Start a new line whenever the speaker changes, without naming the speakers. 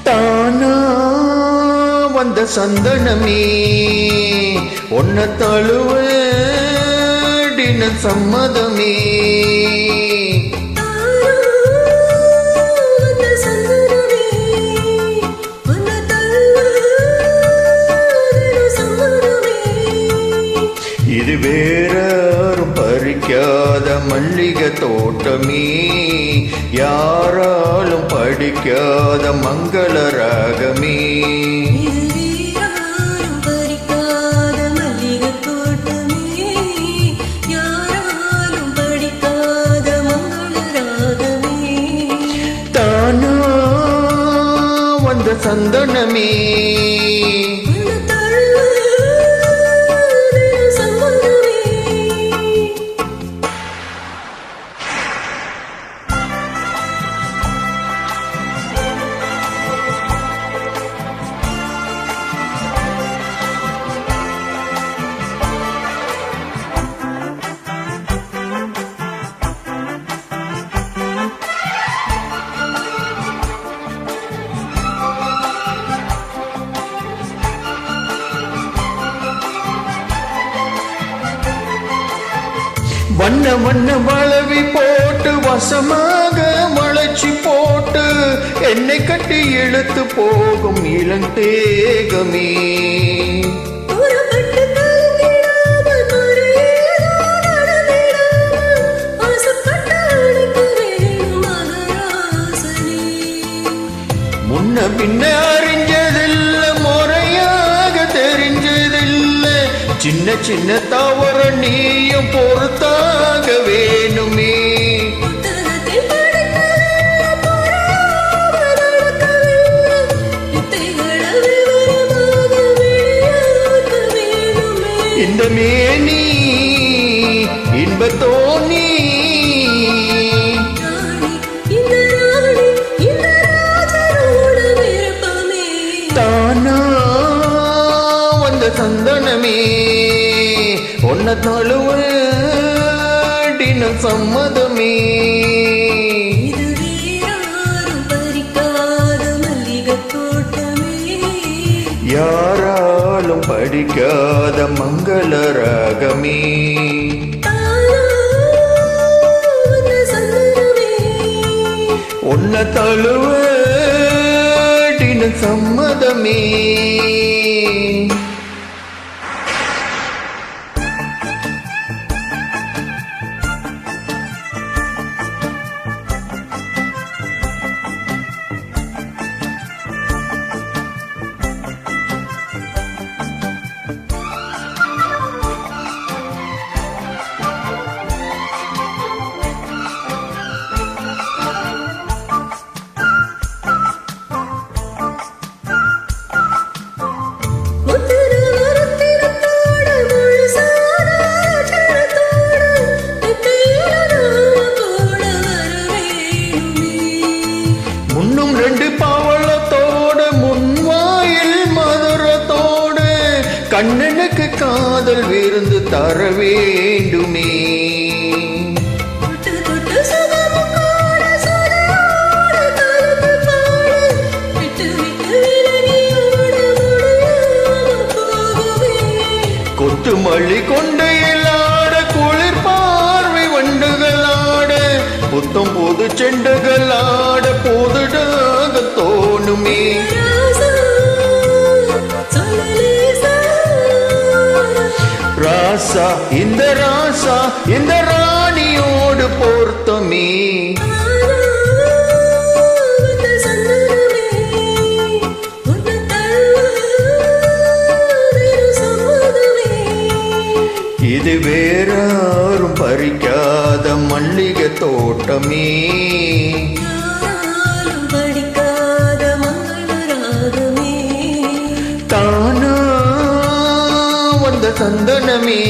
தானா வந்த சந்தனமே ஒன்ன தழுவடின சம்மதமே இது வேறாரும் பறிக்காத மல்லிகை தோட்டமே யாராலும் படிக்காத மங்கள ராகமே தானா வந்த சந்தனமே வண்ண வண்ண வளவி போட்டு வசமாக வளைச்சி போட்டு என்னை கட்டி இழுத்து போகும் இளந்தேகமே முன்ன பின்ன அறிஞ்சதில்ல முறையாக தெரிஞ்சதில்ல சின்ன சின்ன தவற நீயும் பொறுத்தாக வேணுமே இந்த மேனி இன்பத்தோனி தானா வந்த சந்தனமே ஒன்ன தழுவடின சம்மதமே யாராலும் படிக்காத மங்கள ராகமே ஒன்ன தழுவடின சம்மதமே கண்ணனுக்கு காதல் விருந்து தர வேண்டுமே கொத்து மல்லி கொண்டையிலாட குளிர் பார்வை வண்டுகளாட புத்தம் போது செண்டுகளாட போதுடாக தோணுமே ராசா இந்த ராணியோடு பொருத்தமே இது வேறாரும் பறிக்காத மல்லிகை தோட்டமே தானா வந்த சந்தனமே